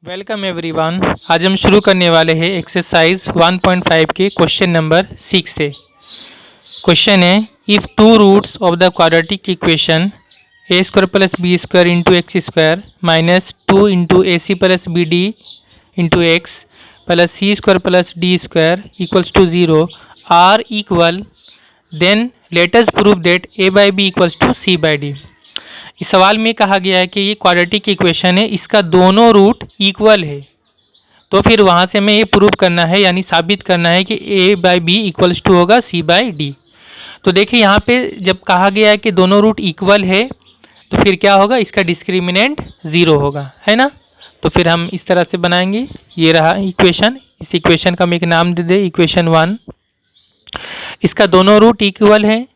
Welcome everyone. आज हम शुरू करने वाले हैं एक्सरसाइज 1.5 के क्वेश्चन नंबर 6 से। क्वेश्चन है, if two roots of the quadratic equation a square plus B square into x square minus 2 into a C plus B d into x plus c square plus D square equals to 0 are equal, then let us prove that a by b equals to c by d. इस सवाल में कहा गया है कि ये quadratic equation है, इसका दोनों रूट इक्वल है। तो फिर वहाँ से हमें ये प्रूव करना है, यानी साबित करना है कि ए बाई बी इक्वल्स टू होगा सी बाई डी। तो देखिए यहाँ पे जब कहा गया है कि दोनों रूट इक्वल है तो फिर क्या होगा, इसका डिस्क्रिमिनेंट 0 होगा, है ना। तो फिर हम इस तरह से बनाएंगे। ये रहा इक्वेशन। इस इक्वेशन का हम एक नाम दे दे, इक्वेशन 1। इसका दोनों रूट इक्वल है,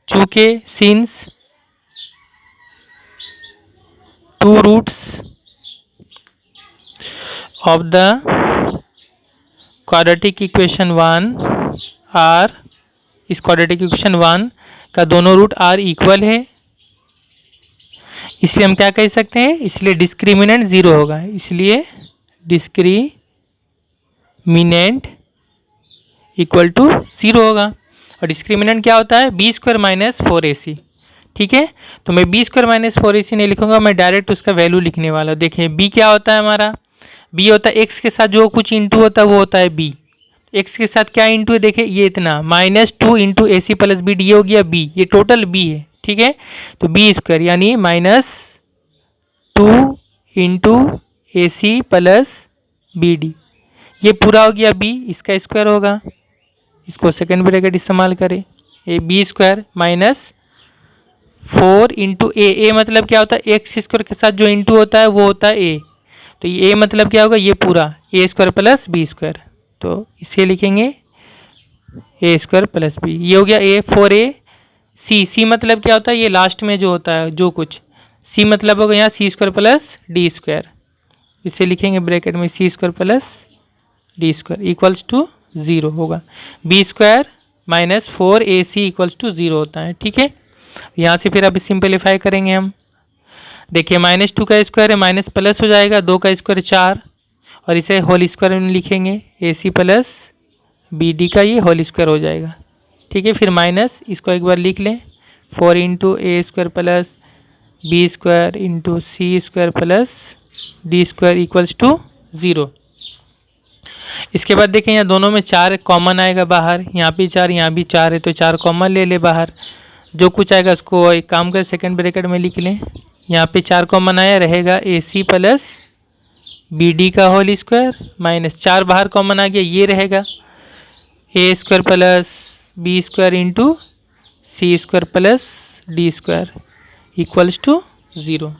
चूँकि since two roots of the quadratic equation 1 are, इस quadratic equation 1 का दोनों रूट r इक्वल है, इसलिए हम क्या कह सकते हैं, इसलिए डिस्क्रिमिनेंट 0 होगा। इसलिए डिस्क्रिमिनेंट इक्वल टू 0 होगा। और डिस्क्रिमिनेंट क्या होता है, बी स्क्वायर माइनस 4ac। ठीक है, तो मैं बी स्क्वायर माइनस 4ac नहीं लिखूंगा, मैं डायरेक्ट उसका वैल्यू लिखने वाला हूँ। देखिए बी क्या होता है हमारा, बी होता है एक्स के साथ जो कुछ इंटू होता है वो होता है बी। एक्स के साथ क्या इंटू है, देखिए ये इतना -2 into a C plus B D हो गया बी, ये टोटल बी है। ठीक है, तो बी स्क्वायर यानी -2 into a C plus B D, ये पूरा हो गया बी, इसका स्क्वायर होगा। इसको सेकेंड ब्रैकेट इस्तेमाल करें, A B square minus 4 into A मतलब क्या होता है, एक्स स्क्वायर के साथ जो इंटू होता है वो होता है ए। तो ये ए मतलब क्या होगा, ये पूरा ए स्क्वायर प्लस बी स्क्वायर, तो इसे लिखेंगे ए स्क्वायर प्लस बी। ये हो गया ए 4a। सी मतलब क्या होता है, ये लास्ट में जो होता है जो कुछ, सी मतलब होगा यहाँ C square plus D square. इसे लिखेंगे ब्रैकेट में C square plus D square equals to 0 होगा। B square minus 4ac equals to 0 होता है। ठीक है, यहाँ से फिर अब सिंपलीफाई करेंगे हम। देखिए -2 का स्क्वायर है, माइनस प्लस हो जाएगा, 2 का स्क्वायर 4, और इसे होल स्क्वायर में लिखेंगे, ए सी प्लस बी डी का ये होल स्क्वायर हो जाएगा। ठीक है, फिर माइनस इसको एक बार लिख लें, 4 into a square plus B square into C square plus D square equals to 0। इसके बाद देखें यहाँ दोनों में 4 कॉमन आएगा बाहर, यहाँ भी 4 यहाँ भी 4 है, तो 4 कॉमन ले ले बाहर। जो कुछ आएगा उसको एक काम कर सेकंड ब्रैकेट में लिख लें। यहाँ पे 4 कॉमन आया, रहेगा A C plus B D का होल स्क्वायर माइनस 4 बाहर कॉमन आ गया, ये रहेगा A square plus B square into C square plus D square equals to 0।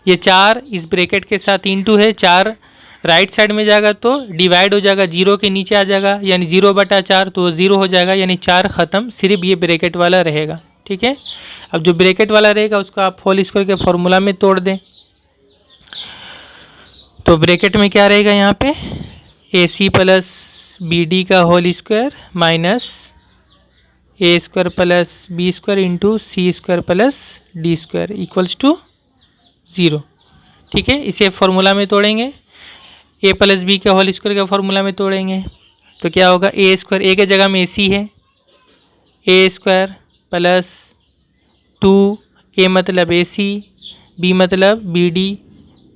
ये 4 इस ब्रैकेट के साथ इंटू है, 4 राइट साइड में जाएगा तो डिवाइड हो जाएगा, 0 के नीचे आ जाएगा, यानी 0/4 तो 0 हो जाएगा, यानी 4 ख़त्म, सिर्फ ये ब्रैकेट वाला रहेगा। ठीक है, अब जो ब्रैकेट वाला रहेगा उसको आप होल स्क्वायर के फॉर्मूला में तोड़ दें। तो ब्रैकेट में क्या रहेगा, यहाँ पे a C plus B D का whole square minus a square plus B square into C square plus D square equals to 0। ठीक है, इसे फॉर्मूला में तोड़ेंगे, ए प्लस बी के होल स्क्वायर का फॉर्मूला में तोड़ेंगे तो क्या होगा, ए स्क्वायर, ए के जगह में ए सी है, ए स्क्वायर प्लस 2 ए मतलब ए सी, बी मतलब b d,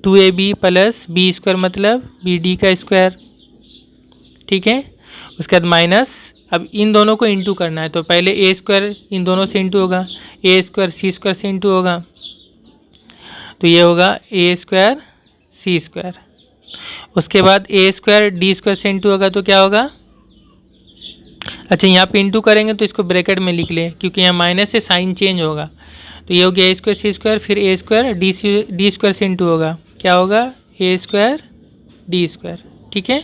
2ab plus B square मतलब बी डी का स्क्वायर। ठीक है, उसके बाद माइनस, अब इन दोनों को इंटू करना है, तो पहले ए स्क्वायर इन दोनों से इंटू होगा, ए स्क्वायर सी स्क्वायर से इंटू होगा, तो ये होगा ए स्क्वायर सी स्क्वायर। उसके बाद ए स्क्वायर डी स्क्वायर से इंटू होगा तो क्या होगा, अच्छा यहाँ पे इंटू करेंगे तो इसको ब्रैकेट में लिख लें, क्योंकि यहाँ माइनस से साइन चेंज होगा, तो ये हो गया ए स्क्वायर सी स्क्वायर, फिर ए स्क्वायर डी स्क्वायर से इंटू होगा, क्या होगा ए स्क्वायर डी स्क्वायर। ठीक है,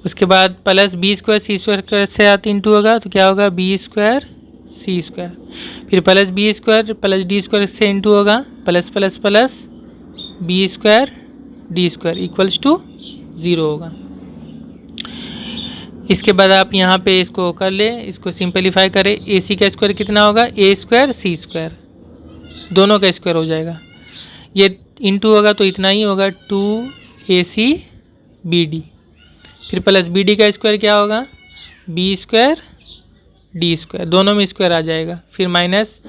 उसके बाद plus B square c square से आते इंटू होगा तो क्या होगा बी स्क्वायर सी स्क्वायर, फिर plus B square plus D square से इंटू होगा, plus plus plus B square d square equals to 0 होगा। इसके बाद आप यहाँ पे इसको कर लें, इसको सिंपलीफाई करें, ए सी का स्क्वायर कितना होगा, ए स्क्वायर सी स्क्वायर, दोनों का स्क्वायर हो जाएगा। ये इंटू होगा तो इतना ही होगा 2AC/BD, फिर प्लस BD का स्क्वायर क्या होगा B²D², दोनों में स्क्वायर आ जाएगा, फिर माइनस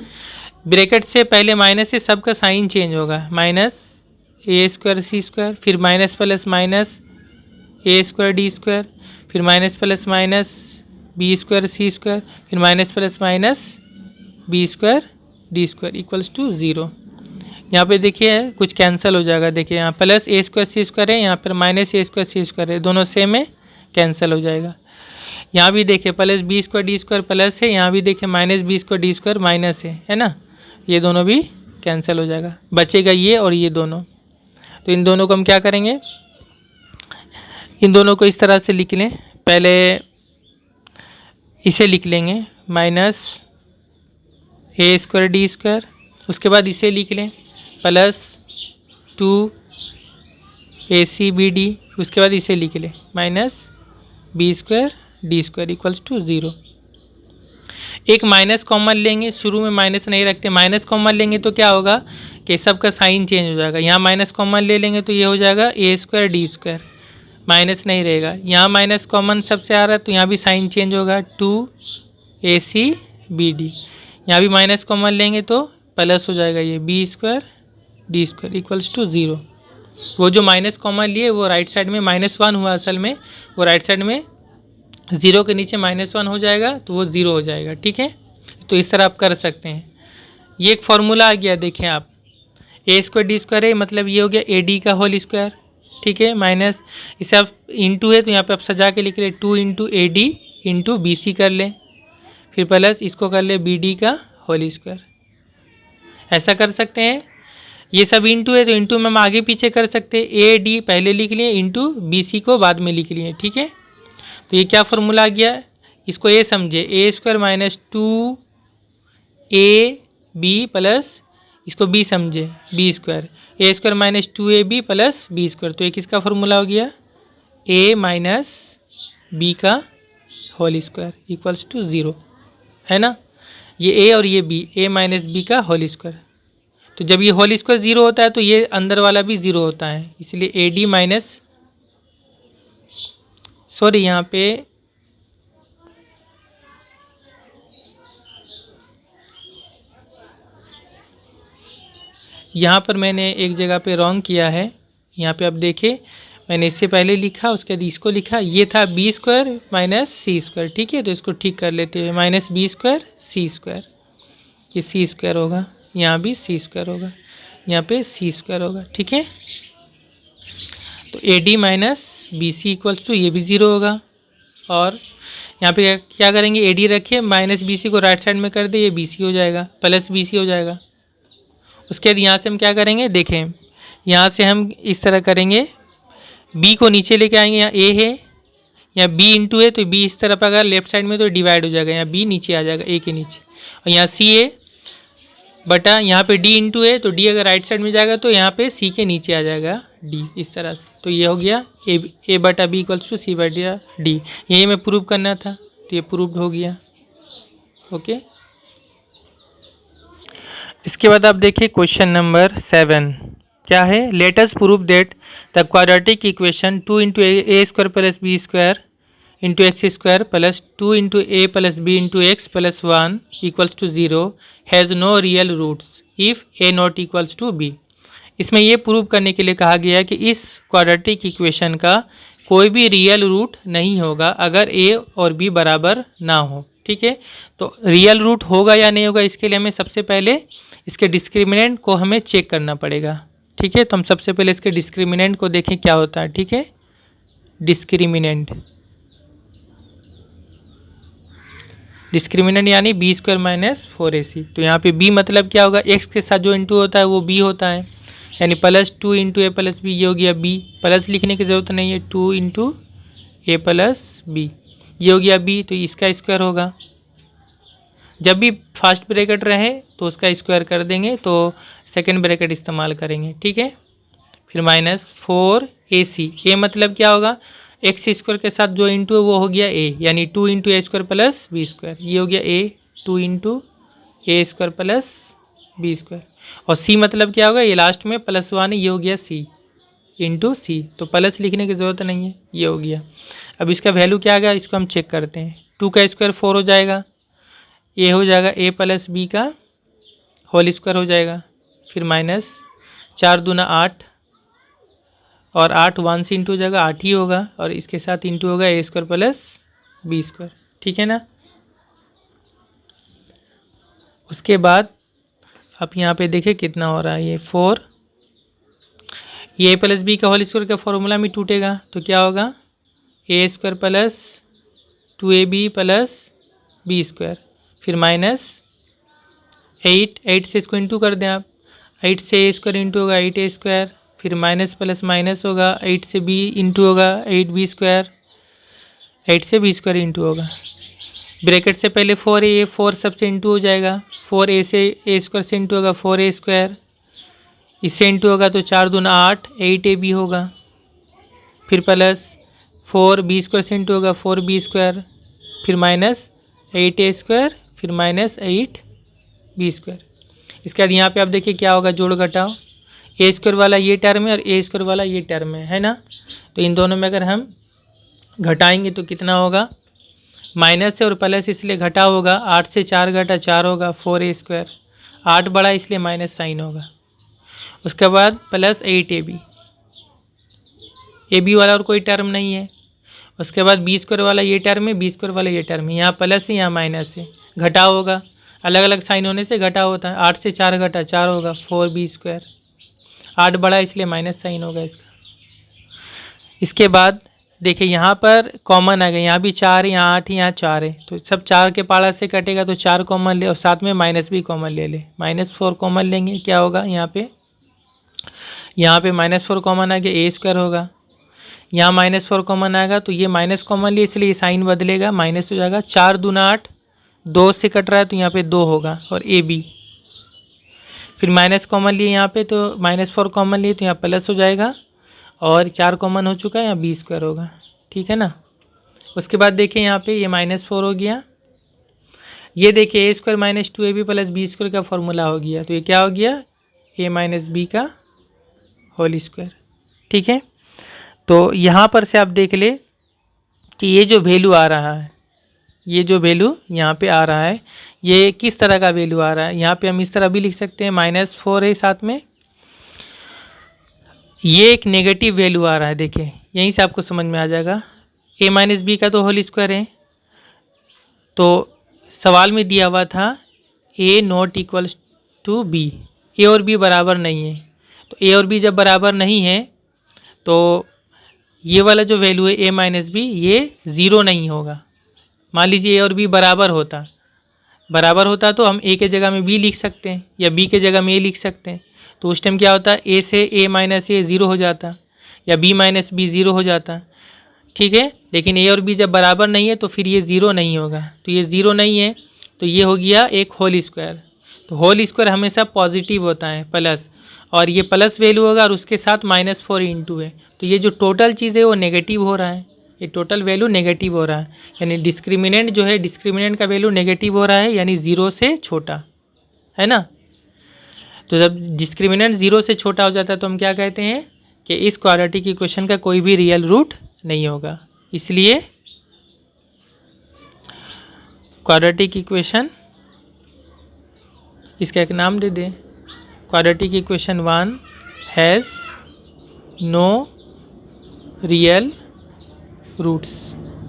ब्रैकेट से पहले माइनस से सबका साइन चेंज होगा, -A²C², फिर माइनस प्लस माइनस A²D², फिर माइनस प्लस माइनस B²C², फिर minus plus minus B²D² equals to 0। यहाँ पे देखिए कुछ कैंसिल हो जाएगा, देखिए यहाँ प्लस A²C² है, यहाँ पर माइनस A²C² है, दोनों सेम है, कैंसिल हो जाएगा। यहाँ भी देखिए प्लस B²D² प्लस है, यहाँ भी देखिए माइनस B²D² माइनस है ना, ये दोनों भी कैंसिल हो जाएगा, बचेगा ये और ये दोनों। तो इन दोनों को हम क्या करेंगे, इन दोनों को इस तरह से लिख लें, पहले इसे लिख लेंगे -A²D², उसके बाद इसे लिख लें प्लस 2AC/BD, उसके बाद इसे लिख लें -B²D² इक्वल्स टू 0। एक माइनस कॉमन लेंगे, शुरू में माइनस नहीं रखते, माइनस कॉमन लेंगे तो क्या होगा कि सबका साइन चेंज हो जाएगा। यहाँ माइनस कॉमन ले लेंगे तो ये हो जाएगा A²D², माइनस नहीं रहेगा। यहाँ माइनस कॉमन सबसे आ रहा है तो यहाँ भी साइन चेंज होगा 2AC/BD, यहाँ भी माइनस कॉमन लेंगे तो प्लस हो जाएगा ये B²D² इक्वल्स टू 0। वो जो माइनस कॉमन लिए वो राइट साइड में -1 हुआ, असल में वो राइट साइड में 0 के नीचे -1 हो जाएगा तो वो 0 हो जाएगा, ठीक है। तो इस तरह आप कर सकते हैं। ये एक फार्मूला आ गया, देखें आप A²D² है, मतलब ये हो गया AD का होल स्क्वायर, ठीक है, माइनस इसे आप इंटू है तो यहाँ पे आप सजा के लिख ले 2 × AD × BC कर लें, फिर प्लस इसको कर ले BD का होल स्क्वायर, ऐसा कर सकते हैं। ये सब इंटू है तो इंटू में हम आगे पीछे कर सकते हैं, AD पहले लिख लिए इंटू BC को बाद में लिख लिए, ठीक है। तो ये क्या फार्मूला आ गया, इसको ये समझे A² - 2AB प्लस इसको B समझे B², A² - 2AB plus B², तो ये किसका फार्मूला हो गया A - B का होल स्क्वायर इक्वल्स टू 0, है ना। ये A और ये B, A - B का होल स्क्वायर। तो जब ये होल स्क्वायर 0 होता है तो ये अंदर वाला भी 0 होता है, इसलिए AD माइनस, सॉरी यहाँ पे यहाँ पर मैंने एक जगह पे रॉन्ग किया है, यहाँ पे आप देखें मैंने इससे पहले लिखा उसके बाद इसको लिखा, ये था B² - C², ठीक है। तो इसको ठीक कर लेते हैं, -B² C², ये C² होगा, यहाँ भी C² होगा, यहाँ पे C² होगा, ठीक है। तो AD - BC इक्वल्स टू ये भी 0 होगा, और यहाँ पे क्या करेंगे AD रखिए -BC को राइट साइड में कर दे, ये BC हो जाएगा, प्लस BC हो जाएगा। उसके बाद यहाँ से हम क्या करेंगे, देखें यहाँ से हम इस तरह करेंगे, B को नीचे लेके आएंगे, यहाँ A है, यहाँ B इंटू है तो B इस तरफ अगर लेफ्ट साइड में तो डिवाइड हो जाएगा, यहाँ B नीचे आ जाएगा A के नीचे, और यहाँ C है बटा यहाँ पे D इंटू है तो D अगर राइट साइड में जाएगा तो यहाँ पे C के नीचे आ जाएगा D, इस तरह से। तो ये हो गया A बटा B इक्वल्स टू C बटा D, यही मैं प्रूव करना था तो ये प्रूव्ड हो गया, ओके। इसके बाद आप देखिए क्वेश्चन नंबर 7 क्या है, let us prove that the quadratic equation 2 × A² + B² × x² plus 2 × A + B × x + 1 equals to 0 has no real roots if A not equals to B। इसमें ये प्रूव करने के लिए कहा गया है कि इस क्वाड्रेटिक इक्वेशन का कोई भी रियल रूट नहीं होगा अगर A और B बराबर ना हो, ठीक है। तो रियल रूट होगा या नहीं होगा, इसके लिए हमें सबसे पहले इसके डिस्क्रिमिनेंट को हमें चेक करना पड़ेगा, ठीक है। तो हम सबसे पहले इसके डिस्क्रिमिनेंट को देखें क्या होता है, ठीक है। डिस्क्रिमिनेंट यानी B² - 4AC। तो यहाँ पे B मतलब क्या होगा, x के साथ जो इंटू होता है वो B होता है, यानी प्लस 2 × A + B, ये हो गया B, प्लस लिखने की ज़रूरत नहीं है, 2 × A + B, ये हो गया B, तो इसका स्क्वायर होगा। जब भी फर्स्ट ब्रैकेट रहे तो उसका स्क्वायर कर देंगे, तो सेकंड ब्रैकेट इस्तेमाल करेंगे, ठीक है। फिर -4AC, A मतलब क्या होगा, x² के साथ जो इंटू है वो हो गया A, यानी 2 × A² + B², ये हो गया A, 2 × A² + B²। और सी मतलब क्या होगा, ये लास्ट में +1 है, ये हो गया सी इंटू सी, तो प्लस लिखने की ज़रूरत नहीं है, ये हो गया। अब इसका वैल्यू क्या आ गया, इसको हम चेक करते हैं। 2 का स्क्वायर 4 हो जाएगा, ए हो जाएगा a + b का होल स्क्वायर हो जाएगा, फिर माइनस 4 दूना 8 और 8 1 से इंटू हो जाएगा, 8 ही होगा, और इसके साथ इंटू होगा a² + b²। ठीक है ना। उसके बाद आप यहाँ पे देखें कितना हो रहा है, ये 4, ये a + b का होल स्क्वायर का फॉर्मूला में टूटेगा तो क्या होगा, a² + 2ab + b², फिर माइनस 8 से इसको इंटू कर दें आप, 8 से a² इंटू होगा 8a², फिर माइनस प्लस माइनस होगा, 8 से b इंटू होगा 8b², 8 से b² इंटू होगा। ब्रैकेट से पहले 4a, 4 सबसे इंटू हो जाएगा, 4a से a² से इंटू होगा 4a², इससे इंटू होगा तो 4 दूना 8, 8ab होगा, फिर प्लस 4b² से इंटू होगा 4b², फिर माइनस 8a², फिर माइनस 8b²। इसके बाद यहाँ पे आप देखिए क्या होगा, जोड़ घटाओ, a² वाला ये टर्म है और a² वाला ये टर्म है ना। तो इन दोनों में अगर हम घटाएंगे तो कितना होगा, माइनस है और प्लस इसलिए घटा होगा, 8 से 4 घटा 4 होगा 4a², 8 बड़ा इसलिए माइनस साइन होगा। उसके बाद प्लस 8ab, ab वाला और कोई टर्म नहीं है। उसके बाद b² वाला ये टर्म है, b² वाला ये टर्म है, यहाँ प्लस है यहाँ माइनस है, घटा होगा, अलग अलग साइन होने से घटा होता है, 8 से 4 घटा 4 होगा 4b², 8 बड़ा इसलिए माइनस साइन होगा इसका। इसके बाद देखिए यहाँ पर कॉमन आ गया, यहाँ भी 4 है, यहाँ 8 है, यहाँ 4 है, तो सब 4 के पाड़ा से कटेगा तो 4 कॉमन ले और साथ में माइनस भी कॉमन ले ले, -4 कॉमन लेंगे, क्या होगा यहाँ पे -4 कॉमन आ गया, a² होगा, यहाँ -4 कॉमन आएगा तो ये माइनस कॉमन लिए इसलिए ये साइन बदलेगा, माइनस हो जाएगा, 4 दूना 8, 2 से कट रहा है तो यहाँ पे 2 होगा और ab, फिर माइनस कॉमन लिए यहाँ पे तो -4 कॉमन लिए तो यहाँ प्लस हो जाएगा और 4 कॉमन हो चुका है, यहाँ b² होगा। ठीक है ना। उसके बाद देखिए यहाँ पे ये -4 हो गया, ये देखिए a² - 2ab + b² का फॉर्मूला हो गया, तो ये क्या हो गया, a - b का होल स्क्वायर। ठीक है। तो यहाँ पर से आप देख ले कि ये जो वैल्यू आ रहा है, ये जो वैल्यू यहाँ पे आ रहा है, ये किस तरह का वैल्यू आ रहा है, यहाँ पे हम इस तरह भी लिख सकते हैं, -4 है साथ में, ये एक नेगेटिव वैल्यू आ रहा है। देखिए यहीं से आपको समझ में आ जाएगा, a - b का तो होल स्क्वायर है, तो सवाल में दिया हुआ था a ≠ b, a और b बराबर नहीं है, तो a और b जब बराबर नहीं है तो ये वाला जो वैल्यू है a - b ये 0 नहीं होगा। मान लीजिए a और b बराबर होता तो हम a के जगह में b लिख सकते हैं या b के जगह में a लिख सकते हैं, तो उस टाइम क्या होता है, a से a - a 0 हो जाता या b - b 0 हो जाता। ठीक है। लेकिन a और b जब बराबर नहीं है तो फिर ये 0 नहीं होगा, तो ये 0 नहीं है तो ये हो गया एक होल स्क्वायर। तो होल स्क्वायर हमेशा पॉजिटिव होता है, प्लस, और ये प्लस वैल्यू होगा और उसके साथ -4 इंटू है, तो ये जो टोटल चीज़ है वो नेगेटिव हो रहा है, ये टोटल वैल्यू नेगेटिव हो रहा है, यानी डिस्क्रिमिनेंट जो है, डिस्क्रिमिनेंट का वैल्यू नेगेटिव हो रहा है, यानी 0 से छोटा है ना। तो जब डिस्क्रिमिनेंट 0 से छोटा हो जाता है तो हम क्या कहते हैं कि इस क्वाड्रेटिक इक्वेशन का कोई भी रियल रूट नहीं होगा, इसलिए क्वाड्रेटिक इक्वेशन, इसका एक नाम दे दें, quadratic equation 1 has no real roots.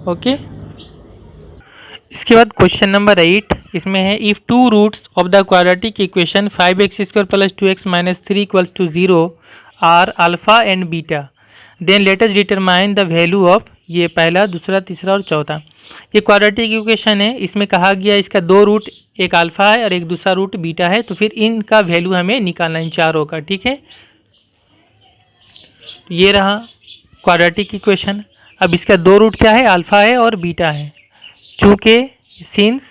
Okay. इसके बाद क्वेश्चन नंबर 8, इसमें है इफ़ 2 roots of the quadratic equation 5x² + 2x - 3 = 0 are alpha and beta, then let us determine the value of, ये पहला, दूसरा, तीसरा और चौथा। ये क्वाड्रेटिक इक्वेशन है, इसमें कहा गया इसका 2 रूट, एक अल्फ़ा है और एक दूसरा रूट बीटा है, तो फिर इनका वैल्यू हमें निकालना है, इन चारों का। ठीक है। ये रहा क्वाड्रेटिक इक्वेशन। अब इसका 2 रूट क्या है, अल्फ़ा है और बीटा है, चूँकि since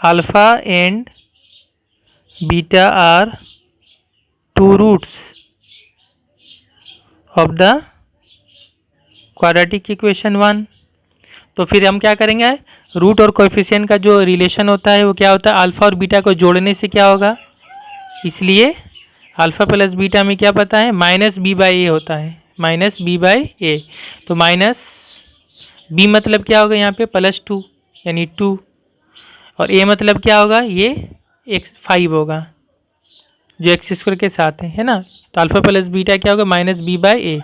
alpha and beta are 2 roots of the quadratic equation 1, तो फिर हम क्या करेंगे, रूट और कोएफिशिएंट का जो रिलेशन होता है वो क्या होता है, अल्फ़ा और बीटा को जोड़ने से क्या होगा, इसलिए अल्फ़ा प्लस बीटा में क्या पता है, माइनस बी बाई ए होता है, माइनस बी बाई ए। तो माइनस बी मतलब क्या होगा यहाँ पे +2 यानी 2, और ए मतलब क्या होगा, ये x5 होगा जो एक्स स्क्वायर के साथ है ना। तो अल्फ़ा प्लस बीटा क्या होगा, माइनस बी बाई ए,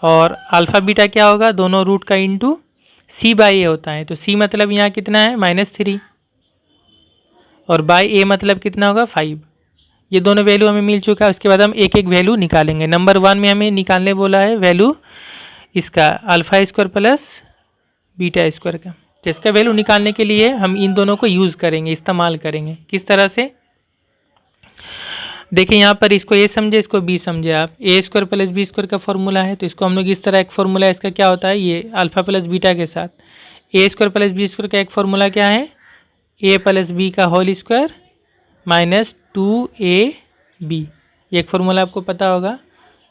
और अल्फ़ा बीटा क्या होगा, दोनों रूट का इंटू सी बाई ए होता है। तो सी मतलब यहाँ कितना है, -3, और बाई ए मतलब कितना होगा, 5। ये दोनों वैल्यू हमें मिल चुका है। उसके बाद हम एक एक वैल्यू निकालेंगे। नंबर 1 में हमें निकालने बोला है वैल्यू इसका alpha square plus beta square का। तो इसका वैल्यू निकालने के लिए हम इन दोनों को यूज़ करेंगे, इस्तेमाल करेंगे। किस तरह से, देखिए यहाँ पर इसको ए समझे, इसको बी समझे आप। ए स्क्वायर प्लस बी स्क्वायर का फॉर्मूला है, तो इसको हम लोग इस तरह एक फार्मूला है इसका क्या होता है, ये अल्फ़ा प्लस बीटा के साथ ए स्क्वायर प्लस बी स्क्वायर का एक फार्मूला क्या है, ए प्लस बी का होल स्क्वायर -2ab। एक फार्मूला आपको पता होगा,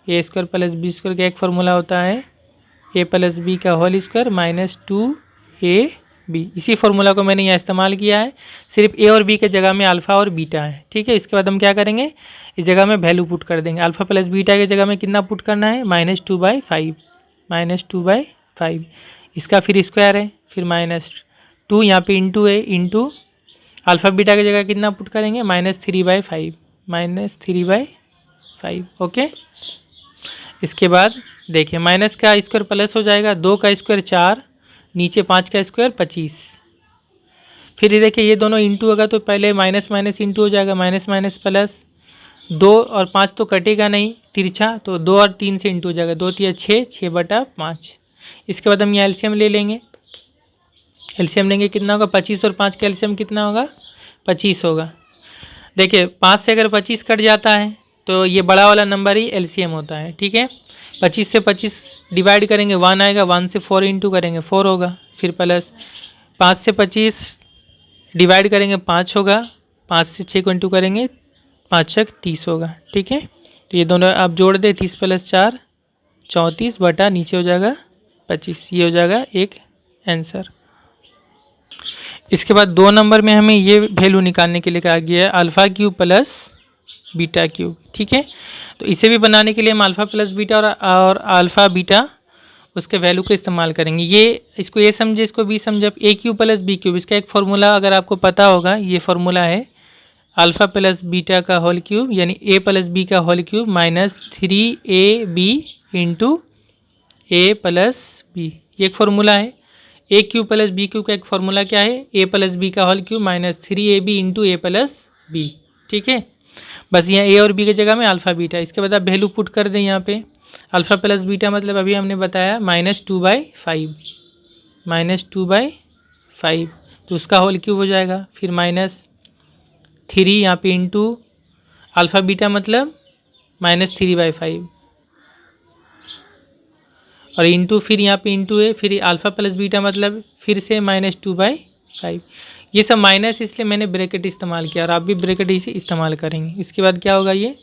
ए स्क्वायर प्लस बी स्क्वायर का एक फार्मूला होता है ए प्लस बी का होल स्क्वायर -2ab। इसी फार्मूला को मैंने यहाँ इस्तेमाल किया है, सिर्फ ए और बी के जगह में अल्फ़ा और बीटा है। ठीक है, इसके बाद हम क्या करेंगे, इस जगह में वैल्यू पुट कर देंगे। अल्फ़ा प्लस बीटा के जगह में कितना पुट करना है, -2/5, -2/5। इसका फिर स्क्वायर है, फिर -2 यहाँ पे इंटू है, इंटू अल्फ़ा बीटा की जगह कितना पुट करेंगे, -3/5, -3/5। ओके, इसके बाद देखिए माइनस का स्क्वायर प्लस हो जाएगा, 2 का स्क्वायर 4, नीचे 5 का स्क्वायर 25। फिर ये देखिए ये दोनों इंटू होगा तो पहले माइनस माइनस इंटू हो जाएगा, माइनस माइनस प्लस, 2 और 5 तो कटेगा नहीं तिरछा, तो 2 और 3 से इंटू हो जाएगा, 2 3 6, 6/5। इसके बाद हम यहाँ एलसीएम ले लेंगे। एलसीएम लेंगे कितना होगा, 25 और 5 का एलसीएम कितना होगा, 25 होगा। देखिए 5 से अगर 25 कट जाता है तो ये बड़ा वाला नंबर ही एलसीएम होता है। ठीक है, 25 से 25 डिवाइड करेंगे 1 आएगा, 1 से 4 इंटू करेंगे 4 होगा, फिर प्लस 5 से 25 डिवाइड करेंगे 5 होगा, 5 से 6 को इंटू करेंगे 5 छक 30 होगा। ठीक है, तो ये दोनों आप जोड़ दे, 30 + 4 34 बटा नीचे हो जाएगा 25, ये हो जाएगा एक आंसर। इसके बाद 2 नंबर में हमें ये वैल्यू निकालने के लिए कहा गया है alpha cube plus beta cube. ठीक है, तो इसे भी बनाने के लिए हम अल्फ़ा प्लस बीटा और अल्फ़ा बीटा उसके वैल्यू को इस्तेमाल करेंगे। ये इसको ए समझे, इसको बी समझे। ए क्यूब प्लस बी क्यूब, इसका एक फार्मूला अगर आपको पता होगा, ये फार्मूला है अल्फ़ा प्लस बीटा का होल क्यूब यानी ए प्लस बी का होल क्यूब -3ab इंटू ए प्लस बी, ये एक फार्मूला है। ए क्यूब प्लस बी क्यूब का एक फार्मूला क्या है, ए प्लस बी का होल क्यूब -3ab इंटू ए प्लस बी। ठीक है, बस यहाँ ए और बी की जगह में अल्फ़ा बीटा। इसके बाद आप वैल्यू पुट कर दें यहाँ पे। अल्फ़ा प्लस बीटा मतलब अभी हमने बताया -2/5, -2/5, तो उसका होल क्यूब हो जाएगा। फिर -3 यहाँ पे इंटू अल्फ़ा बीटा मतलब -3/5, और इंटू फिर यहाँ पे इंटू है, फिर अल्फ़ा प्लस बीटा मतलब फिर से -2/5। ये सब माइनस इसलिए मैंने ब्रैकेट इस्तेमाल किया, और आप भी ब्रैकेट इसे इस्तेमाल करेंगे। इसके बाद क्या होगा, ये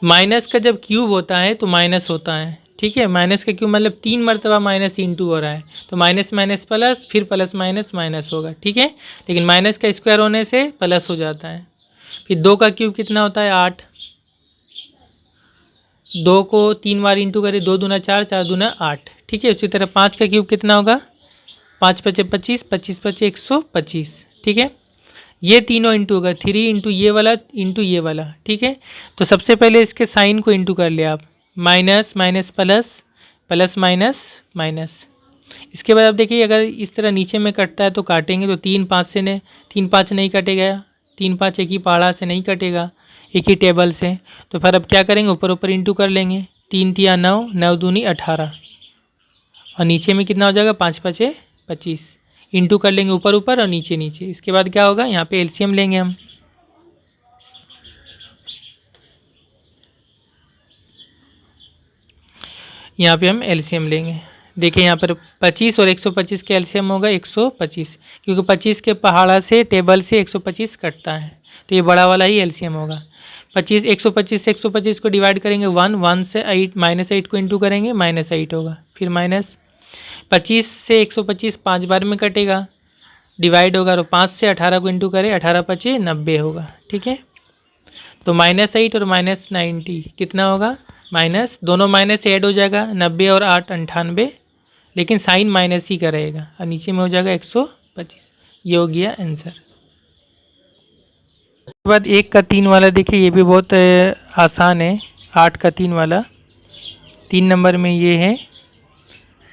माइनस का जब क्यूब होता है तो माइनस होता है। ठीक है, माइनस का क्यूब मतलब 3 मरतबा माइनस इंटू हो रहा है, तो माइनस माइनस प्लस, फिर प्लस माइनस माइनस होगा। ठीक है, लेकिन माइनस का स्क्वायर होने से प्लस हो जाता है। फिर 2 का क्यूब कितना होता है, 8। 2 को 3 बार इंटू करें, 2 दूना 4, 4 दूना 8। ठीक है, उसी तरह 5 का क्यूब कितना होगा, 5 × 5 = 25, 25 × 5 = 125। ठीक है, ये तीनों इंटू होगा, 3 इंटू ये वाला इंटू ये वाला। ठीक है, तो सबसे पहले इसके साइन को इंटू कर लिया आप, minus minus plus, plus minus minus. इसके बाद आप देखिए अगर इस तरह नीचे में कटता है तो काटेंगे, तो 3 5 से 3 5 नहीं कटेगा, 3 5 एक ही पहाड़ा से नहीं कटेगा, एक ही टेबल से। तो फिर अब क्या करेंगे, ऊपर ऊपर इंटू कर लेंगे, 3 × 3 = 9, 9 दूनी 18, और नीचे में कितना हो जाएगा, 5 × 5 = 25। इंटू कर लेंगे ऊपर ऊपर और नीचे नीचे। इसके बाद क्या होगा, यहाँ पे एलसीएम लेंगे हम। यहाँ पे हम एलसीएम लेंगे। देखिए यहाँ पर 25 और 125 के एलसीएम होगा 125, क्योंकि 25 के पहाड़ा से टेबल से 125 कटता है, तो ये बड़ा वाला ही एलसीएम होगा। 125 से 125 को डिवाइड करेंगे 1 से 8 -8 को इंटू करेंगे -8 होगा। फिर -25 से 125 5 बार में कटेगा, डिवाइड होगा, और 5 से 18 को इंटू करें, 18 × 5 = 90 होगा। ठीक है, तो -8 और -90 कितना होगा, माइनस, दोनों माइनस ऐड हो जाएगा, 90 और 8 98, लेकिन साइन माइनस ही का रहेगा और नीचे में हो जाएगा 125। ये हो गया आंसर। उसके बाद 1 का 3 वाला देखिए, ये भी बहुत आसान है। 8 का 3 वाला, 3 नंबर में ये है,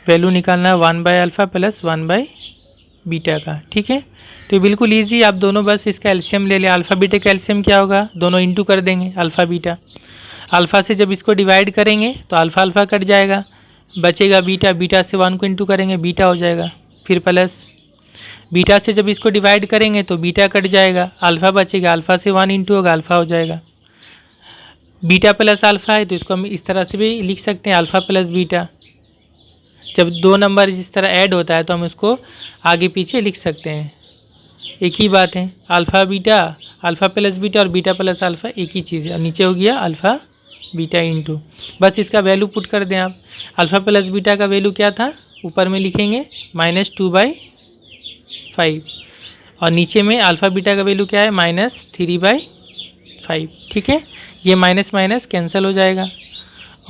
वैल्यू निकालना 1/α प्लस 1/β का। ठीक है, तो बिल्कुल इजी, आप दोनों बस इसका एलसीएम ले लें। अल्फ़ा बीटा का एलसीएम क्या होगा, दोनों इंटू कर देंगे अल्फ़ा बीटा। अल्फ़ा से जब इसको डिवाइड करेंगे तो अल्फ़ा अल्फ़ा कट जाएगा, बचेगा बीटा, बीटा से 1 को इंटू करेंगे बीटा हो जाएगा, फिर प्लस बीटा से जब इसको डिवाइड करेंगे तो बीटा कट जाएगा, अल्फ़ा बचेगा, अल्फ़ा से 1 इंटू होगा, अल्फ़ा हो जाएगा। बीटा प्लस अल्फ़ा है तो इसको हम इस तरह से भी लिख सकते हैं, अल्फ़ा प्लस बीटा। जब दो नंबर जिस तरह ऐड होता है तो हम इसको आगे पीछे लिख सकते हैं, एक ही बात है। Alpha beta, alpha plus beta और बीटा प्लस अल्फ़ा एक ही चीज़ है। नीचे हो गया अल्फ़ा बीटा इंटू, बस इसका वैल्यू पुट कर दें आप। अल्फ़ा प्लस बीटा का वैल्यू क्या था, ऊपर में लिखेंगे -2/5 और नीचे में अल्फ़ा बीटा का वैल्यू क्या है, -3/5। ठीक है, ये माइनस माइनस कैंसिल हो जाएगा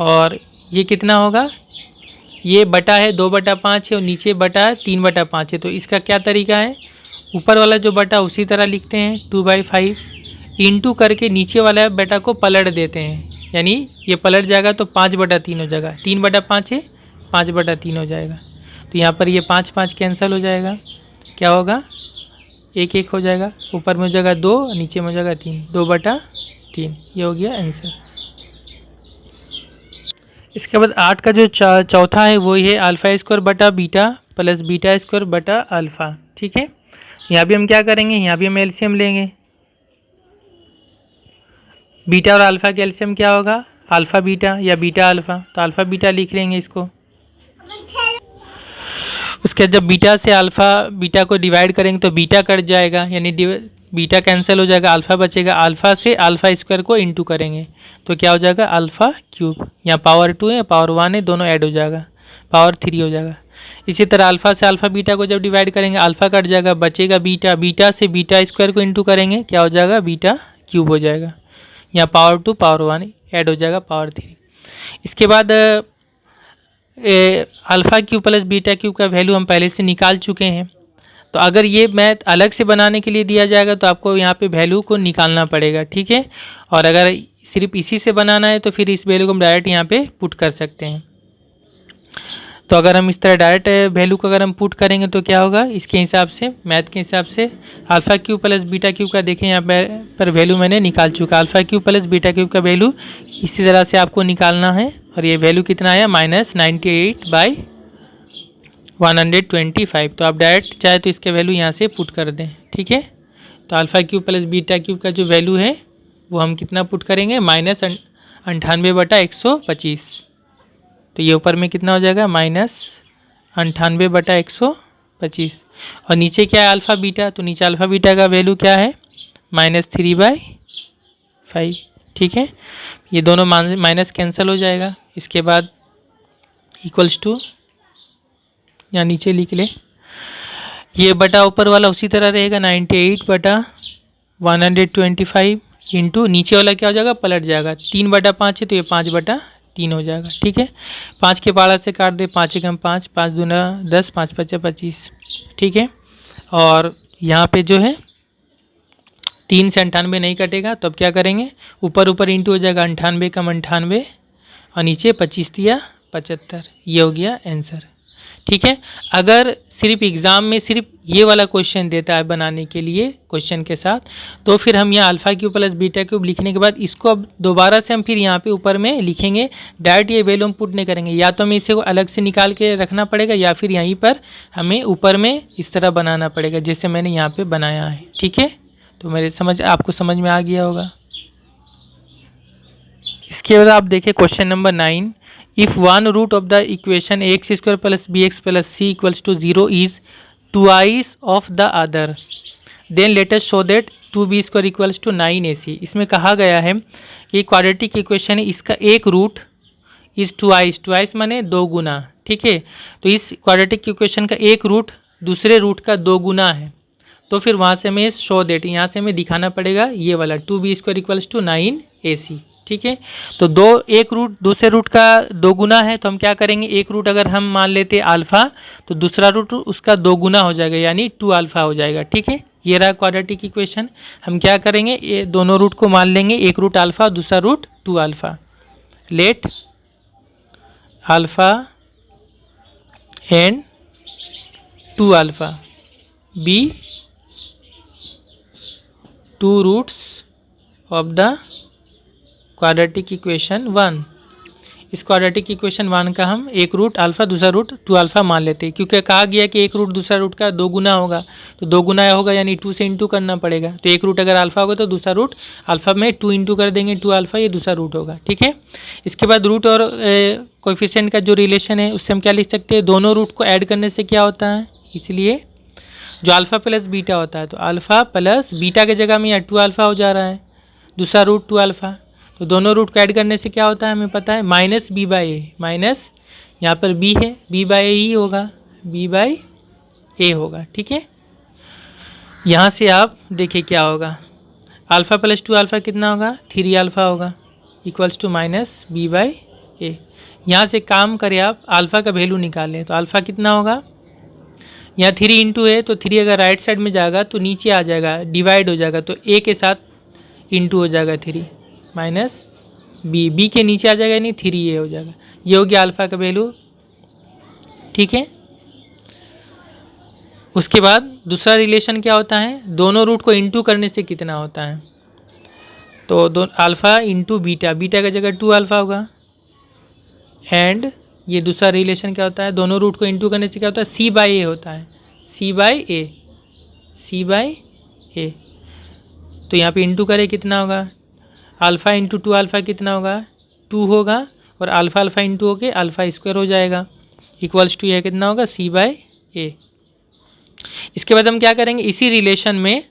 और ये कितना होगा, ये बटा है 2/5 है और नीचे बटा 3/5 है। तो इसका क्या तरीका है, ऊपर वाला जो बटा उसी तरह लिखते हैं 2/5 इंटू करके नीचे वाला बटा को पलट देते हैं, यानी ये पलट जाएगा तो 5/3 हो जाएगा, 3/5 है 5/3 हो जाएगा। तो यहाँ पर ये 5 5 कैंसिल हो जाएगा, क्या होगा 1 1 हो जाएगा, ऊपर में हो जाएगा 2 नीचे में हो जाएगा 3, 2/3। ये हो गया आंसर। इसके बाद 8 का जो चौथा है वही है अल्फ़ा स्क्वायर बटा बीटा प्लस बीटा स्क्वायर बटा अल्फ़ा। ठीक है, यहाँ भी हम क्या करेंगे, यहाँ भी हम एलसीएम लेंगे। बीटा और अल्फ़ा का एलसीएम क्या होगा, अल्फ़ा बीटा या बीटा अल्फ़ा, तो अल्फ़ा बीटा लिख लेंगे इसको। उसके बाद जब बीटा से अल्फ़ा बीटा को डिवाइड करेंगे तो बीटा कट जाएगा, यानी बीटा कैंसिल हो जाएगा, अल्फ़ा बचेगा। अल्फ़ा से अल्फ़ा स्क्वायर को इंटू करेंगे तो क्या हो जाएगा, अल्फ़ा क्यूब। यहाँ पावर 2 है पावर 1 है, दोनों ऐड हो जाएगा, पावर 3 हो जाएगा। इसी तरह अल्फ़ा से अल्फ़ा बीटा को जब डिवाइड करेंगे अल्फ़ा कट जाएगा, बचेगा बीटा, बीटा से बीटा स्क्वायर को इंटू करेंगे क्या हो जाएगा, बीटा क्यूब हो जाएगा। यहाँ पावर 2 पावर 1 ऐड हो जाएगा, पावर 3। इसके बाद alpha cube plus beta cube का वैल्यू हम पहले से निकाल चुके हैं। तो अगर ये मैथ अलग से बनाने के लिए दिया जाएगा तो आपको यहाँ पे वैल्यू को निकालना पड़ेगा। ठीक है, और अगर सिर्फ इसी से बनाना है तो फिर इस वैल्यू को हम डायरेक्ट यहाँ पे पुट कर सकते हैं। तो अगर हम इस तरह डायरेक्ट वैल्यू को अगर हम पुट करेंगे तो क्या होगा, इसके हिसाब से मैथ के हिसाब से alpha cube plus beta cube का देखें यहाँ पर वैल्यू मैंने निकाल चुका। Alpha cube plus beta cube का वैल्यू इसी तरह से आपको निकालना है और ये वैल्यू कितना आया, -98/125। तो आप डायरेक्ट चाहे तो इसके वैल्यू यहाँ से पुट कर दें। ठीक है, तो alpha cube plus beta cube का जो वैल्यू है वो हम कितना पुट करेंगे, -98/125। तो ये ऊपर में कितना हो जाएगा, -98/125 और नीचे क्या है अल्फ़ा बीटा, तो नीचे अल्फ़ा बीटा का वैल्यू क्या है, -3/5। ठीक है, ये दोनों माइनस कैंसिल हो जाएगा। इसके बाद इक्वल्स टू यहाँ नीचे लिख ले, ये बटा ऊपर वाला उसी तरह रहेगा 98/125 इंटू नीचे वाला क्या हो जाएगा, पलट जाएगा, 3/5 है तो ये 5/3 हो जाएगा। ठीक है, 5 के पारा से काट दे, 5 एकम 5, 5 दूना 10, 5 पचा 25। ठीक है, और यहाँ पे जो है 3 से 98 नहीं कटेगा तो अब क्या करेंगे, ऊपर ऊपर इंटू हो जाएगा, 98 कम 98 और नीचे 25 दिया 75। ये हो गया आंसर। ठीक है, अगर सिर्फ एग्ज़ाम में सिर्फ ये वाला क्वेश्चन देता है बनाने के लिए क्वेश्चन के साथ, तो फिर हम यहाँ alpha cube plus beta cube लिखने के बाद इसको अब दोबारा से हम फिर यहाँ पे ऊपर में लिखेंगे, डायरेक्ट ये वैल्यू हम पुट नहीं करेंगे, या तो हमें इसे अलग से निकाल के रखना पड़ेगा या फिर यहीं पर हमें ऊपर में इस तरह बनाना पड़ेगा जैसे मैंने यहाँ पर बनाया है। ठीक है, तो मेरे आपको समझ में आ गया होगा। इसके बाद आप देखिए question number 9, if one root of the equation ax square plus bx plus c equals to 0 is twice of the other, then let us show that 2b square equals to 9ac। इसमें कहा गया है कि quadratic equation है, इसका एक root is twice माने 2 गुना। ठीक है, तो इस क्वाड्रेटिक इक्वेशन का एक रूट दूसरे रूट का 2 गुना है, तो तो फिर वहाँ से हमें शो दैट, यहाँ से हमें दिखाना पड़ेगा ये वाला 2b² इक्वल्स टू 9ac। ठीक है, तो एक रूट दूसरे रूट का 2 गुना है, तो हम क्या करेंगे, एक रूट अगर हम मान लेते अल्फ़ा तो दूसरा रूट उसका 2 गुना हो जाएगा, यानी 2 अल्फ़ा हो जाएगा। ठीक है, ये रहा क्वाड्रेटिक इक्वेशन। हम क्या करेंगे, ये दोनों रूट को मान लेंगे, एक रूट अल्फ़ा दूसरा root 2 alpha. Let alpha and 2 alpha be 2 roots of the quadratic equation 1। इस क्वाड्रेटिक इक्वेशन 1 का हम एक रूट अल्फ़ा दूसरा रूट 2 अल्फ़ा मान लेते हैं, क्योंकि कहा गया कि एक रूट दूसरा रूट का 2 गुना होगा, तो 2 गुना होगा यानी 2 से इंटू करना पड़ेगा। तो एक रूट अगर अल्फ़ा होगा तो दूसरा रूट अल्फ़ा में 2 इंटू कर देंगे, 2 अल्फ़ा ये दूसरा रूट होगा। ठीक है, इसके बाद रूट और कोएफिशिएंट का जो रिलेशन है उससे हम क्या लिख सकते हैं, दोनों रूट को ऐड करने से क्या होता है, इसलिए जो अल्फ़ा प्लस बीटा होता है, तो अल्फ़ा प्लस बीटा की जगह में यहाँ 2 अल्फ़ा हो जा रहा है, दूसरा रूट 2 अल्फ़ा, तो दोनों रूट को ऐड करने से क्या होता है हमें पता है, minus B by a, minus यहाँ पर बी है, बी बाई ए ही होगा, बी बाई ए होगा। ठीक है, यहाँ से आप देखिए क्या होगा, अल्फ़ा प्लस 2 अल्फ़ा कितना होगा, 3 अल्फ़ा होगा, equals to minus B by A. यहाँ से काम करें आप, अल्फ़ा का वैल्यू निकालें, तो अल्फ़ा कितना होगा, यहाँ 3 इंटू है, तो 3 अगर राइट साइड में जाएगा तो नीचे आ जाएगा, डिवाइड हो जाएगा, तो ए के साथ इंटू हो जाएगा 3 माइनस बी के नीचे आ जाएगा, नहीं 3a हो जाएगा। ये हो गया अल्फ़ा का वैल्यू। ठीक है, उसके बाद दूसरा रिलेशन क्या होता है, दोनों रूट को इंटू करने से कितना होता है, तो अल्फ़ा इंटू बीटा, बीटा का जगह 2 अल्फ़ा होगा। एंड ये दूसरा रिलेशन क्या होता है, दोनों रूट को इंटू करने से क्या होता है, c बाई ए होता है, c by A, c by A. तो यहाँ पे इंटू करें कितना होगा, अल्फ़ा इंटू 2 अल्फ़ा कितना होगा, 2 होगा, और अल्फ़ा अल्फ़ा इंटू होके अल्फ़ा स्क्वायर हो जाएगा, इक्वल्स टू यह कितना होगा, c बाई ए। इसके बाद हम क्या करेंगे, इसी रिलेशन में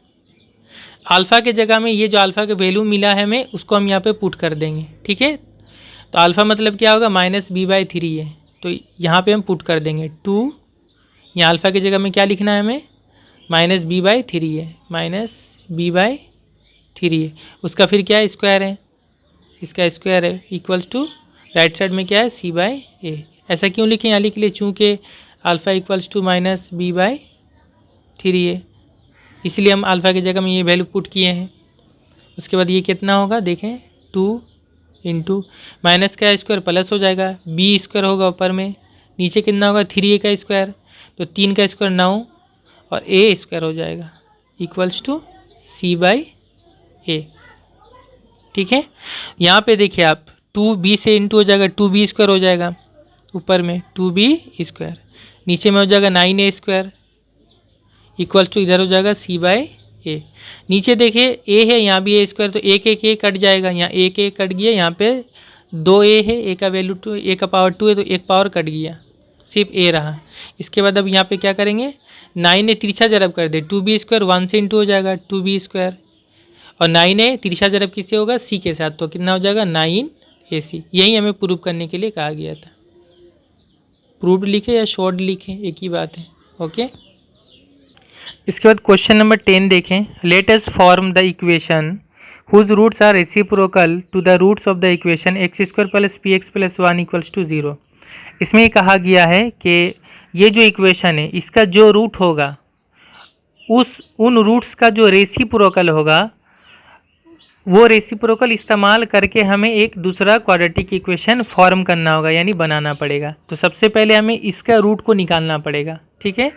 अल्फ़ा के जगह में ये जो अल्फ़ा का वैल्यू मिला है हमें, उसको हम यहाँ पे पुट कर देंगे। ठीक है, तो अल्फ़ा मतलब क्या होगा, माइनस बी बाई 3 है, तो यहाँ पे हम पुट कर देंगे 2, यहाँ अल्फ़ा की जगह में क्या लिखना है हमें, माइनस बी बाई 3 है, माइनस बी बाई 3 है, उसका फिर क्या है, स्क्वायर है, इसका स्क्वायर है, इक्वल्स टू राइट साइड में क्या है, c बाई ए। ऐसा क्यों लिखें, यहाँ लिख लिए चूँकि alpha equals to minus B by 3 है, इसलिए हम अल्फ़ा की जगह में ये वैल्यू पुट किए हैं। उसके बाद ये कितना होगा, देखें 2 इंटू माइनस का स्क्वायर प्लस हो जाएगा, बी स्क्वायर होगा ऊपर में, नीचे कितना होगा 3a का स्क्वायर, तो 3 का स्क्वायर 9 और a स्क्वायर हो जाएगा, इक्वल्स टू c बाई ए। ठीक है, यहाँ पे देखिए आप 2b से इंटू हो जाएगा, 2b स्क्वायर हो जाएगा, ऊपर में 2b स्क्वायर, नीचे में हो जाएगा 9a स्क्वायर, इक्वल्स टू इधर हो जाएगा c बाई ए। नीचे देखिए a है, यहाँ भी a स्क्वायर, तो एक एक a कट जाएगा, यहाँ एक a कट गया, यहाँ पे 2a है, a का वैल्यू 2, a का पावर 2 है, तो एक पावर कट गया, सिर्फ a रहा। इसके बाद अब यहाँ पे क्या करेंगे, 9 ने तिरछा जरब कर दे, 2b स्क्वायर 1 से इंटू हो जाएगा 2b स्क्वायर, और 9 है तिरछा जरब किससे होगा, c के साथ, तो कितना हो जाएगा 9ac। यही हमें प्रूव करने के लिए कहा गया था। प्रूव लिखे या शॉर्ट लिखे एक ही बात है। ओके, इसके बाद क्वेश्चन नंबर 10 देखें। Let us form the equation whose roots are reciprocal to the roots of the equation x square plus p x plus 1 equals to 0। इसमें कहा गया है कि ये जो इक्वेशन है इसका जो रूट होगा उन रूट्स का जो रेसिप्रोकल होगा वो रेसिप्रोकल इस्तेमाल करके हमें एक दूसरा क्वाड्रेटिक इक्वेशन फॉर्म करना होगा, यानी बनाना पड़ेगा। तो सबसे पहले हमें इसका रूट को निकालना पड़ेगा। ठीक है,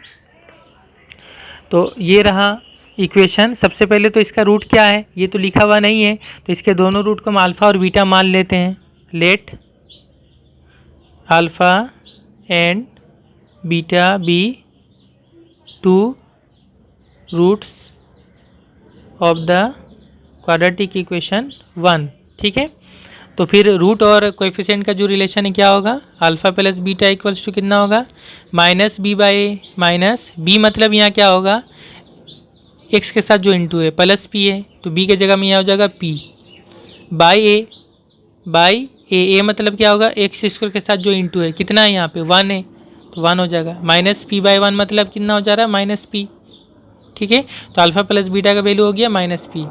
तो ये रहा इक्वेशन। सबसे पहले तो इसका रूट क्या है ये तो लिखा हुआ नहीं है, तो इसके दोनों रूट को हम अल्फ़ा और बीटा मान लेते हैं। Let alpha and beta be 2 roots of the quadratic equation 1। ठीक है, तो फिर रूट और कोएफिशिएंट का जो रिलेशन है क्या होगा, alpha plus beta equals to कितना होगा, minus B by a. Minus b मतलब यहाँ क्या होगा, एक्स के साथ जो इंटू है प्लस पी है, तो बी के जगह में यहाँ हो जाएगा पी बाई ए। बाई ए मतलब क्या होगा, एक्स स्क्वायर के साथ जो इंटू है कितना है यहाँ पे 1 है, तो 1 हो जाएगा। माइनस पी बाई 1 मतलब कितना हो जा रहा है, माइनस पी। ठीक है। तो अल्फ़ा प्लस बीटा का वैल्यू हो गया माइनस पी।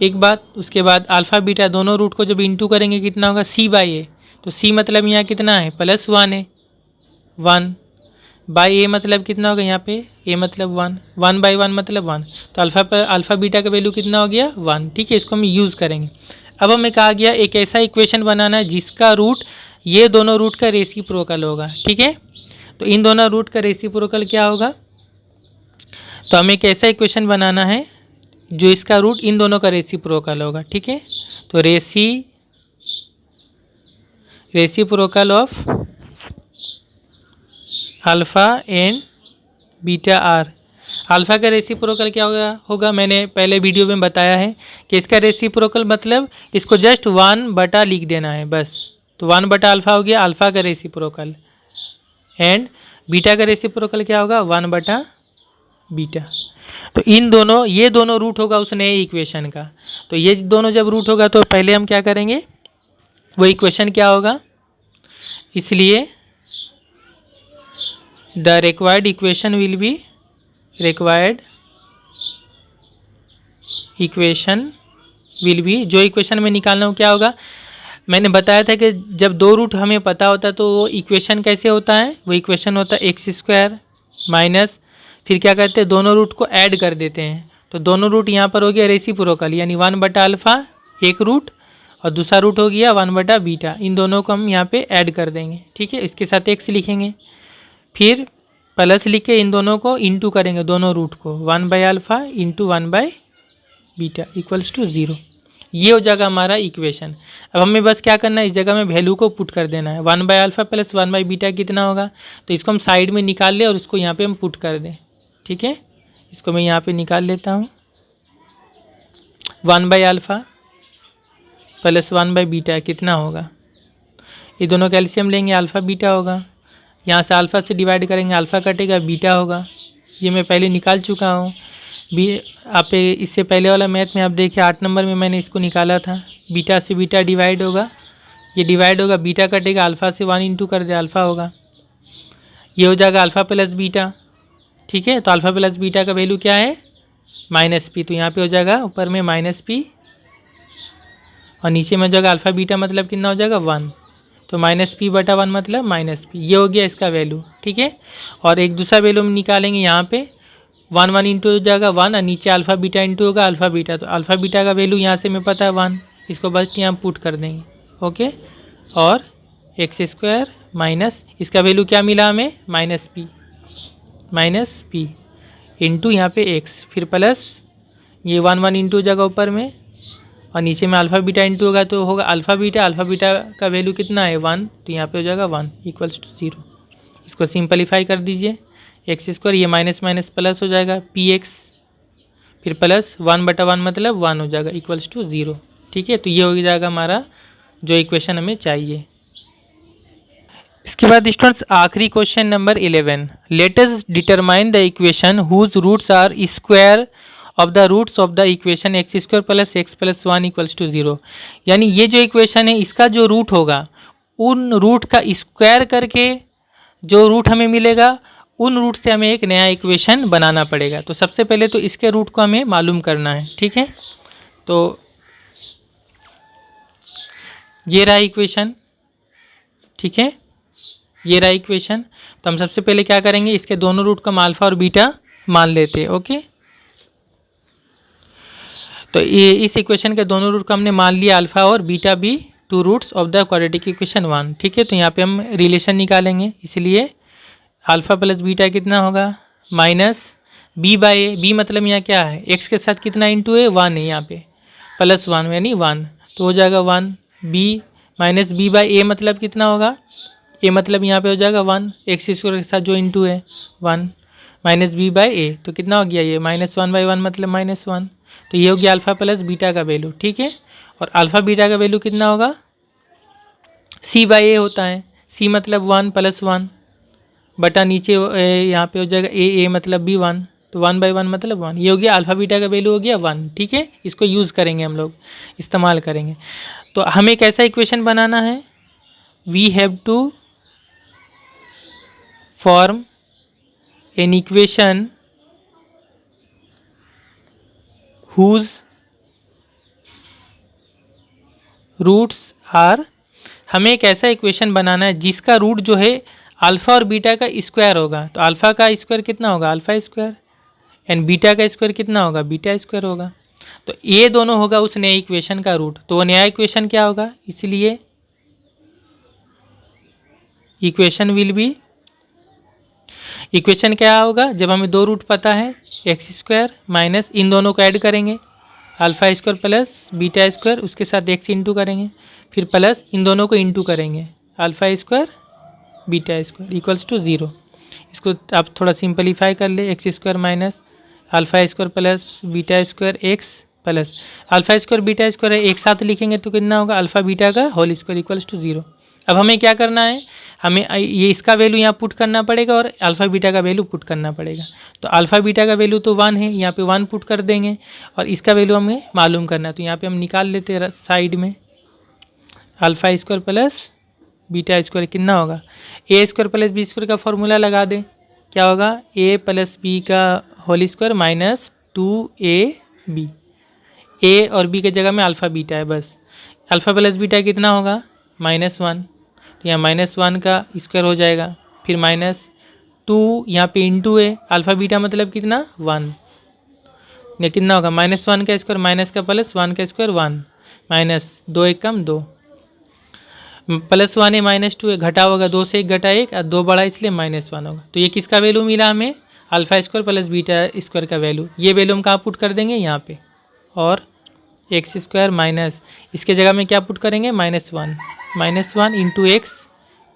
एक बात, उसके बाद अल्फ़ा बीटा दोनों रूट को जब इंटू करेंगे कितना होगा, सी बाई ए। तो सी मतलब यहाँ कितना है, +1 है, 1 बाई ए मतलब कितना होगा यहाँ पे, ए मतलब 1, 1/1 मतलब 1। तो अल्फ़ा बीटा का वैल्यू कितना हो गया, 1। ठीक है, इसको हम यूज़ करेंगे। अब हमें कहा गया एक ऐसा इक्वेशन बनाना है जिसका रूट ये दोनों रूट का रेसिप्रोकल होगा। ठीक है, तो इन दोनों रूट का रेसिप्रोकल क्या होगा, तो हमें एक ऐसा इक्वेशन बनाना है जो इसका रूट इन दोनों का रेसिप्रोकल होगा। ठीक है, तो reciprocal of alpha and beta are. Alpha का रेसिप्रोकल क्या होगा मैंने पहले वीडियो में बताया है कि इसका रेसिप्रोकल मतलब इसको जस्ट 1 लिख देना है बस। तो 1/अल्फ़ा हो गया अल्फ़ा का रेसिप्रोकल, एंड बीटा का रेसिप्रोकल क्या होगा, 1/बीटा। तो इन दोनों, ये दोनों रूट होगा उस नए इक्वेशन का। तो ये दोनों जब रूट होगा तो पहले हम क्या करेंगे, वो इक्वेशन क्या होगा, इसलिए the required equation will be, जो इक्वेशन में निकालना हो क्या होगा, मैंने बताया था कि जब दो रूट हमें पता होता है तो वो इक्वेशन कैसे होता है, वो इक्वेशन होता है x² माइनस, फिर क्या करते हैं दोनों रूट को ऐड कर देते हैं। तो दोनों रूट यहाँ पर हो गया रेसिप्रोकल, यानी 1/अल्फ़ा एक रूट और दूसरा रूट हो गया 1/बीटा। इन दोनों को हम यहाँ पे ऐड कर देंगे। ठीक है, इसके साथ x लिखेंगे, फिर प्लस लिख के इन दोनों को इंटू करेंगे, दोनों रूट को 1/अल्फ़ा इंटू 1/बीटा इक्वल्स टू 0। ये हो जाएगा हमारा इक्वेशन। अब हमें बस क्या करना है, इस जगह में वैल्यू को पुट कर देना है। 1/अल्फ़ा प्लस 1/बीटा कितना होगा, तो इसको हम साइड में निकाल लें और इसको यहाँ पे हम पुट कर दें। ठीक है, इसको मैं यहाँ पे निकाल लेता हूँ, 1/अल्फ़ा प्लस 1/बीटा कितना होगा, ये दोनों कैल्शियम लेंगे, अल्फ़ा बीटा होगा। यहाँ से अल्फ़ा से डिवाइड करेंगे, अल्फ़ा कटेगा, बीटा होगा। ये मैं पहले निकाल चुका हूँ। आप इससे पहले वाला मैथ में आप देखिए 8 नंबर में मैंने इसको निकाला था। बीटा से बीटा डिवाइड होगा, ये डिवाइड होगा, बीटा कटेगा, अल्फ़ा से 1 इंटू कर दे, अल्फ़ा होगा। ये हो जाएगा अल्फ़ा प्लस बीटा। ठीक है, तो अल्फ़ा प्लस बीटा का वैल्यू क्या है, -p। तो यहाँ पे हो जाएगा ऊपर में -p और नीचे में हो जाएगा अल्फ़ा बीटा मतलब कितना हो जाएगा 1। तो -p/1 मतलब -p, ये हो गया इसका वैल्यू। ठीक है, और एक दूसरा वैल्यू हम निकालेंगे, यहाँ पे 1 इंटू हो जाएगा 1 और नीचे अल्फ़ा बीटा इंटू होगा अल्फ़ा बीटा। तो अल्फ़ा बीटा का वैल्यू यहाँ से हमें पता है 1, इसको बस यहाँ पुट कर देंगे। ओके, और x² माइनस इसका वैल्यू क्या मिला हमें, -p इंटू यहाँ पे x, फिर प्लस ये 1 इंटू हो जाएगा ऊपर में और नीचे में अल्फ़ा बीटा इंटू होगा तो होगा अल्फ़ा बीटा का वैल्यू कितना है 1, तो यहाँ पे हो जाएगा 1 इक्वल्स टू 0। इसको सिंपलीफाई कर दीजिए, x², ये माइनस माइनस प्लस हो जाएगा px, फिर प्लस 1/1 मतलब 1 हो जाएगा इक्वल्स टू 0। ठीक है, तो ये हो जाएगा हमारा जो इक्वेशन हमें चाहिए। इसके बाद स्टूडेंट्स आखिरी question number 11, let us determine the equation whose roots are square of the roots of the equation x² plus x plus 1 equals to 0। यानी ये जो इक्वेशन है इसका जो रूट होगा उन रूट का स्क्वायर करके जो रूट हमें मिलेगा उन रूट से हमें एक नया इक्वेशन बनाना पड़ेगा। तो सबसे पहले तो इसके रूट को हमें मालूम करना है। ठीक है, तो ये रहा इक्वेशन। ठीक है, ये रहा इक्वेशन। तो हम सबसे पहले क्या करेंगे, इसके दोनों रूट को हम अल्फ़ा और बीटा मान लेते हैं। ओके, तो ये इस इक्वेशन के दोनों रूट को हमने मान लिया अल्फ़ा और बीटा भी two roots of the quadratic equation 1। ठीक है, तो यहाँ पे हम रिलेशन निकालेंगे, इसलिए अल्फ़ा प्लस बीटा कितना होगा -b/a। b मतलब यहाँ क्या है, x के साथ कितना इंटू है 1 है, यहाँ पे प्लस 1 यानी 1, तो हो जाएगा 1। b माइनस b/a मतलब कितना होगा, a मतलब यहाँ पे हो जाएगा 1, x² के साथ जो इंटू है 1 माइनस b/a, तो कितना हो गया ये -1/1 मतलब -1। तो ये हो गया अल्फ़ा प्लस बीटा का वैल्यू। ठीक है, और अल्फ़ा बीटा का वैल्यू कितना होगा, c/a होता है, c मतलब 1 प्लस 1 बटा नीचे यहाँ पे हो जाएगा a मतलब भी 1, तो 1/1 मतलब 1। ये हो गया अल्फ़ा बीटा का वैल्यू हो गया 1। ठीक है, इसको यूज़ करेंगे हम लोग, इस्तेमाल करेंगे। तो हमें कैसा इक्वेशन बनाना है, we have to form an equation whose roots are, हमें एक ऐसा इक्वेशन बनाना है जिसका रूट जो है अल्फ़ा और बीटा का स्क्वायर होगा। तो अल्फ़ा का स्क्वायर कितना होगा, अल्फ़ा स्क्वायर, एंड बीटा का स्क्वायर कितना होगा, बीटा स्क्वायर होगा। तो ये दोनों होगा उस नए इक्वेशन का रूट। तो वो नया इक्वेशन क्या होगा, इसलिए इक्वेशन विल बी, इक्वेशन क्या होगा, जब हमें दो रूट पता है, एक्स स्क्वायर माइनस इन दोनों को ऐड करेंगे, alpha square plus beta square, उसके साथ एक्स इंटू करेंगे, फिर प्लस इन दोनों को इंटू करेंगे, alpha square beta square equals to 0। इसको आप थोड़ा सिंपलीफाई कर ले, x square minus alpha square plus beta square x plus alpha square beta square एक साथ लिखेंगे तो कितना होगा, अल्फ़ा बीटा का होल स्क्वायर इक्वल्स टू 0। अब हमें क्या करना है, हमें ये इसका वैल्यू यहाँ पुट करना पड़ेगा और अल्फ़ा बीटा का वैल्यू पुट करना पड़ेगा। तो अल्फ़ा बीटा का वैल्यू तो 1 है, यहाँ पे 1 पुट कर देंगे और इसका वैल्यू हमें मालूम करना है। तो यहाँ पे हम निकाल लेते हैं साइड में, alpha square plus beta square कितना होगा, ए स्क्वायर प्लस बी स्क्वायर का फॉर्मूला लगा दें, क्या होगा, ए प्लस बी का होल स्क्वायर माइनस 2ab, ए और बी के जगह में अल्फ़ा बीटा है बस, अल्फ़ा प्लस बीटा कितना होगा, -1, तो यहाँ -1 का स्क्वायर हो जाएगा, फिर -2 यहाँ पे इंटू है, अल्फ़ा बीटा मतलब कितना 1, ये कितना होगा, -1 का स्क्वायर माइनस का प्लस 1 का स्क्वायर 1, माइनस 2 1 कम 2, +1 है -2 है, घटा होगा 2 से 1 घटा 1 और 2 बड़ा इसलिए -1 होगा। तो ये किसका वैल्यू मिला हमें, alpha square plus beta square का वैल्यू। ये वैल्यू हम कहाँ पुट कर देंगे, यहाँ पे, और एक्स स्क्वायर माइनस इसके जगह में क्या पुट करेंगे, -1 into x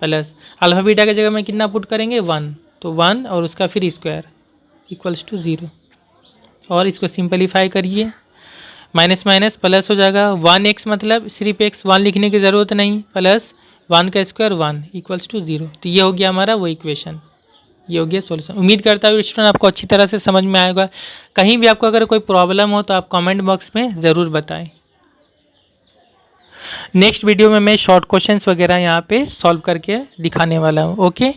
plus alpha beta की जगह में कितना पुट करेंगे, 1, तो 1 और उसका फिर स्क्वायर इक्वल्स टू 0। और इसको सिंपलीफाई करिए, माइनस माइनस प्लस हो जाएगा, 1x मतलब सिर्फ x 1 लिखने की ज़रूरत नहीं, प्लस 1 का स्क्वायर 1 इक्वल्स टू 0। तो ये हो गया हमारा वो इक्वेशन, ये हो गया सॉल्यूशन। उम्मीद करता हूँ स्टूडेंट आपको अच्छी तरह से समझ में आएगा। कहीं भी आपको अगर कोई प्रॉब्लम हो तो आप कमेंट बॉक्स में ज़रूर बताएं। नेक्स्ट वीडियो में मैं शॉर्ट क्वेश्चंस वगैरह यहाँ पे सॉल्व करके दिखाने वाला हूँ। ओके।